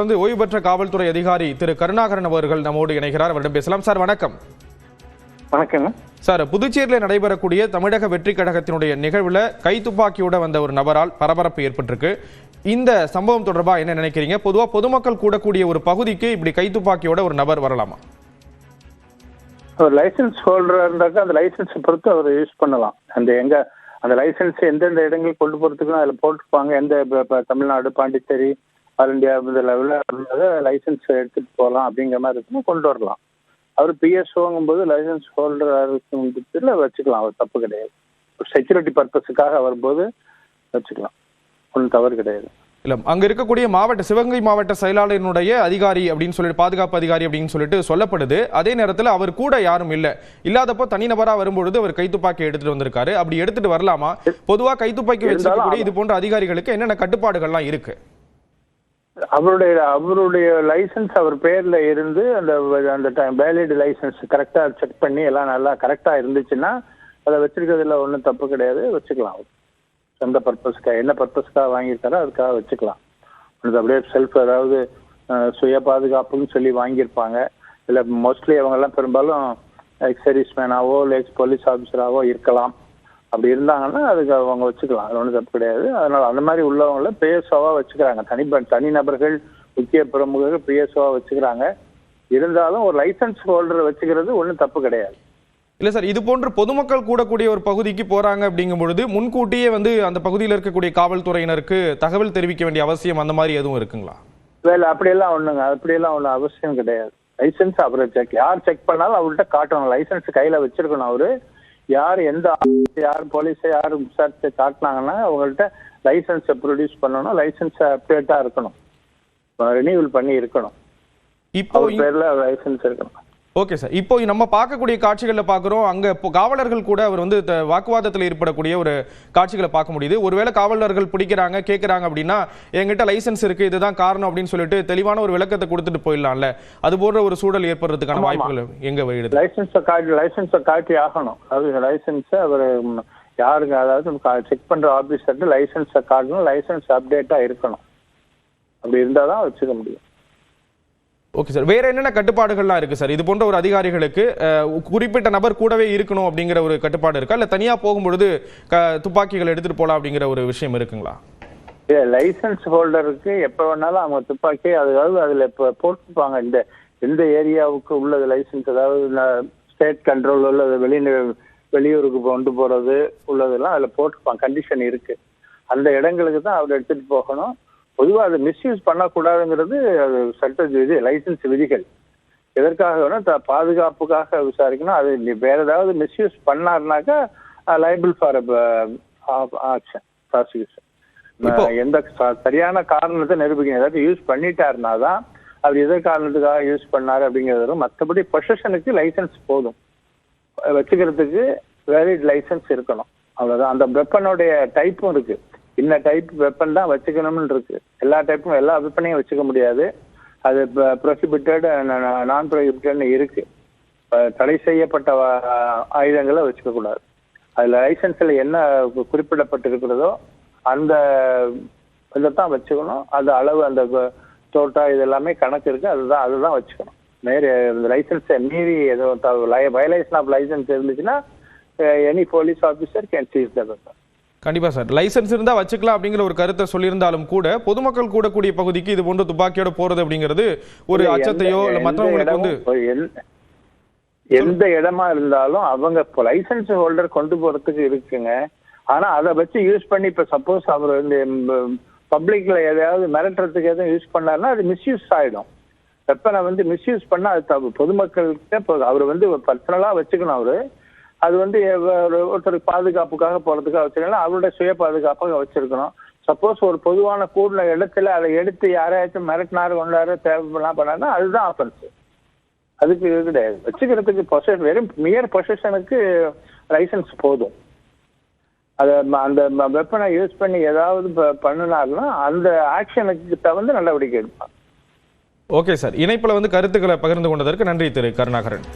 ஓய்வு பெற்ற காவல்துறை அதிகாரி திரு கருணாகரன் அவர்கள் நம்மோடு இணைகிறார். அவரிடம் பேசலாம். சார் வணக்கம். வணக்கம் சார், புதுச்சேரியில் நடைபெறக்கூடிய தமிழக வெற்றி கழகத்தினுடைய நிகழ்வுல கைத்துப்பாக்கியோட வந்த ஒரு நபரால் பரபரப்பு ஏற்பட்டிருக்கு. இந்த சம்பவம் தொடர்பாக என்ன நினைக்கிறீங்க? பொதுவா பொதுமக்கள் கூடக்கூடிய ஒரு பகுதிக்கு இப்படி கைத்துப்பாக்கியோட ஒரு நபர் வரலாமா? ஒரு லைசன்ஸ் ஹோல்டரா இருந்தாக்கா அந்த லைசன்ஸை பொறுத்து அவர் யூஸ் பண்ணலாம். அந்த லைசன்ஸ் எந்தெந்த இடங்களுக்கு கொண்டு போறதுக்குன்னு அதில் போட்டிருப்பாங்க. இப்போ தமிழ்நாடு, பாண்டிச்சேரி, ஆல் இண்டியா இந்த லெவலில் லைசன்ஸ் எடுத்துட்டு போகலாம் அப்படிங்கிற மாதிரி இருக்குன்னா கொண்டு வரலாம். அவர் பிஎஸ்ஓங்கும் போது லைசன்ஸ் ஹோல்டராக இருக்கும் வச்சுக்கலாம். அவர் தப்பு கிடையாது. ஒரு செக்யூரிட்டி பர்பஸுக்காக வரும்போது வச்சுக்கலாம். ஒன்றும் தவறு கிடையாது. இல்ல, அங்க இருக்கக்கூடிய சிவகங்கை மாவட்ட செயலாளரினுடைய அதிகாரி அப்படின்னு சொல்லிட்டு, பாதுகாப்பு அதிகாரி அப்படின்னு சொல்லிட்டு சொல்லப்படுது. அதே நேரத்தில் அவர் கூட யாரும் இல்லாதப்போ தனிநபரா வரும்பொழுது அவர் கைத்துப்பாக்கி எடுத்துட்டு வந்திருக்காரு. அப்படி எடுத்துட்டு வரலாமா? பொதுவா கைத்துப்பாக்கி வச்சிருக்கக்கூடிய இது போன்ற அதிகாரிகளுக்கு என்னென்ன கட்டுப்பாடுகள்லாம் இருக்கு? அவருடைய லைசன்ஸ் அவர் பேர்ல இருந்து அந்த வேலிட் லைசன்ஸ் கரெக்டா செக் பண்ணி எல்லாம் நல்லா கரெக்டா இருந்துச்சுன்னா அதை வச்சிருக்கிறதுல ஒன்றும் தப்பு கிடையாது. வச்சுக்கலாம். எந்த பர்பஸ்க்காக, என்ன பர்பஸ்க்காக வாங்கியிருக்காரோ அதுக்காக வச்சுக்கலாம். அப்படியே செல்ஃப் அதாவது சுய பாதுகாப்புன்னு சொல்லி வாங்கியிருப்பாங்க. இல்லை மோஸ்ட்லி அவங்கெல்லாம் பெரும்பாலும் எக்ஸ் சர்வீஸ்மேனாவோ இல்லை எக்ஸ் போலீஸ் ஆஃபீஸராகவோ இருக்கலாம். அப்படி இருந்தாங்கன்னா அதுக்கு அவங்க வச்சுக்கலாம். அது ஒன்றும் தப்பு கிடையாது. அதனால அந்த மாதிரி உள்ளவங்கள பிஎஸ்ஓவா வச்சுக்கிறாங்க. தனிநபர்கள், முக்கிய பிரமுகர்கள் பிஎஸ்ஓவா வச்சுக்கிறாங்க. இருந்தாலும் ஒரு லைசன்ஸ் ஹோல்டரை வச்சுக்கிறது ஒன்றும் தப்பு கிடையாது. இல்ல சார், இது போன்று பொதுமக்கள் கூடக்கூடிய ஒரு பகுதிக்கு போறாங்க அப்படிங்கும் பொழுது முன்கூட்டியே அந்த பகுதியில் இருக்கக்கூடிய காவல்துறையினருக்கு தகவல் தெரிவிக்க வேண்டிய அவசியம் அந்த மாதிரி எதுவும் இருக்குங்களா? வேலை அப்படியெல்லாம் ஒன்றும் அவசியம் கிடையாது. லைசன்ஸ் அவரை யார் செக் பண்ணாலும் அவர்கிட்ட காட்டணும். லைசன்ஸ் கையில வச்சிருக்கணும். அவரு யார் போலீஸை யார் விசாரிச்சு காட்டினாங்கன்னா அவங்கள்ட்ட லைசன்ஸை ப்ரொடியூஸ் பண்ணணும். லைசன்ஸ் அப்டேட்டா இருக்கணும். ரினியூவல் பண்ணி இருக்கணும். இப்போ பேர்ல லைசன்ஸ் இருக்கணும். ஓகே சார், இப்போ நம்ம பார்க்கக்கூடிய காட்சிகள்ல பார்க்குறோம், அங்க காவலர்கள் கூட அவர் வாக்குவாதத்தில் ஏற்படக்கூடிய ஒரு காட்சிகளை பார்க்க முடியுது. ஒருவேளை காவலர்கள் பிடிக்கிறாங்க, கேட்கறாங்க அப்படின்னா எங்கிட்ட லைசன்ஸ் இருக்கு, இதுதான் காரணம் அப்படின்னு சொல்லிட்டு தெளிவான ஒரு விளக்கத்தை கொடுத்துட்டு போயிடலாம்ல. அது போன்ற ஒரு சூழல் ஏற்படுறதுக்கான வாய்ப்புகள் எங்க வருது? லைசன்ஸை காட்டி ஆகணும். அதாவது லைசன்ஸை அவர் யாருக்கு, அதாவது செக் பண்ற ஆபீசர்ட்டு லைசன்ஸை காட்டணும். லைசன்ஸ் அப்டேட்டா இருக்கணும். அப்படி இருந்தாதான் வச்சுக்க முடியும். ஓகே சார், வேற என்னென்ன கட்டுப்பாடுகள்லாம் இருக்கு சார்? இது போன்ற ஒரு அதிகாரிகளுக்கு குறிப்பிட்ட நபர் கூடவே இருக்கணும் அப்படிங்கிற ஒரு கட்டுப்பாடு இருக்கா, இல்ல தனியா போகும்பொழுது துப்பாக்கிகள் எடுத்துட்டு போலாம் அப்படிங்கிற ஒரு விஷயம் இருக்குங்களா? லைசன்ஸ் ஹோல்டருக்கு எப்ப வேணாலும் அவங்க துப்பாக்கி அதாவது அதுல போட்டுப்பாங்க. எந்த ஏரியாவுக்கு உள்ளது லைசன்ஸ், அதாவது ஸ்டேட் கண்ட்ரோல் உள்ளது, வெளியூருக்கு கொண்டு போறது உள்ளதெல்லாம் அதுல போட்டுப்பாங்க. கண்டிஷன் இருக்கு. அந்த இடங்களுக்கு தான் அவர் எடுத்துட்டு போகணும். பொதுவாக அதை மிஸ்யூஸ் பண்ணக்கூடாதுங்கிறது அது சட்ட லைசன்ஸ் விதிகள். எதற்காக வேணும்? பாதுகாப்புக்காக விசாரிக்கணும். அது வேற ஏதாவது மிஸ்யூஸ் பண்ணாருனாக்கா லைபிள் ஃபார் ஆக்ஷன், ப்ராசிக்யூஷன். எந்த சரியான காரணத்தை நிரூபிக்கணும். ஏதாவது யூஸ் பண்ணிட்டாருனா தான் அவர் எந்த காரணத்துக்காக யூஸ் பண்ணாரு அப்படிங்கிறது. மற்றபடி பொசிஷனுக்கு லைசன்ஸ் போதும். வச்சுக்கிறதுக்கு வேலிட் லைசன்ஸ் இருக்கணும். அவ்வளவுதான். அந்த வெப்பனுடைய டைப்பும் இருக்கு. இன்ன டைப் வெப்பன் தான் வச்சுக்கணும்னு இருக்கு. எல்லா வெப்பனையும் வச்சுக்க முடியாது. அது ப்ரொஹிபிட்டட், நான் ப்ரொஹிபிட்டட்னு இருக்கு. தடை செய்யப்பட்ட ஆயுதங்களை வச்சுக்க கூடாது. அதுல லைசன்ஸ்ல என்ன குறிப்பிடப்பட்டிருக்கிறதோ அந்த இதைத்தான் வச்சுக்கணும். அந்த அளவு, அந்த தோட்டா, இது எல்லாமே கணக்கு இருக்கு. அதுதான் வச்சுக்கணும். லைசன்ஸை மீறி ஏதோ வயலேஷன் ஆஃப் லைசன்ஸ் இருந்துச்சுன்னா any police officer can seize the weapon. கண்டிப்பா சார், லைசன்ஸ் இருந்தா வச்சுக்கலாம் அப்படிங்கிற ஒரு கருத்தை சொல்லியிருந்தாலும் கூட பொதுமக்கள் கூடக்கூடிய பகுதிக்கு இது போன்ற துப்பாக்கியோட போறது அப்படிங்கிறது ஒரு அச்சத்தையோ இல்ல மற்றவங்களுக்கு எந்த இடமா இருந்தாலும் அவங்க லைசன்ஸ் ஹோல்டர் கொண்டு போறதுக்கு இருக்குங்க. ஆனா அதை வச்சு யூஸ் பண்ணி இப்ப சப்போஸ் அவர் பப்ளிக்ல எதையாவது மிரட்டுறதுக்கு எதுவும் யூஸ் பண்ணாருன்னா அது மிஸ்யூஸ் ஆயிடும். வெப்பனை மிஸ்யூஸ் பண்ணா அது பொதுமக்களுக்கு அவர் பர்சனலா வச்சுக்கணும். அவரு அது ஒருத்தருக்கு பாதுகாப்புக்காக போறதுக்காக வச்சுக்கலாம். அவருடைய சுய பாதுகாப்பாக வச்சிருக்கணும். சப்போஸ் ஒரு பொதுவான கூடுன இடத்துல அதை எடுத்து யாராச்சும் மிரட்டினாரு, கொண்டாரு, தேவைப்படலாம் பண்ணாருன்னா அதுதான் ஆஃபென்ஸ். அதுக்கு கிடையாது. வச்சுக்கிறதுக்கு வெறும் மியர் பொசிஷனுக்கு லைசன்ஸ் போதும். அந்த வெப்பனை யூஸ் பண்ணி ஏதாவது பண்ணினாருன்னா அந்த ஆக்ஷனுக்கு தகுந்த நடவடிக்கை எடுப்பாங்க. ஓகே சார், இணைப்புல கருத்துக்களை பகிர்ந்து கொண்டதற்கு நன்றி திரு கருணாகரன்.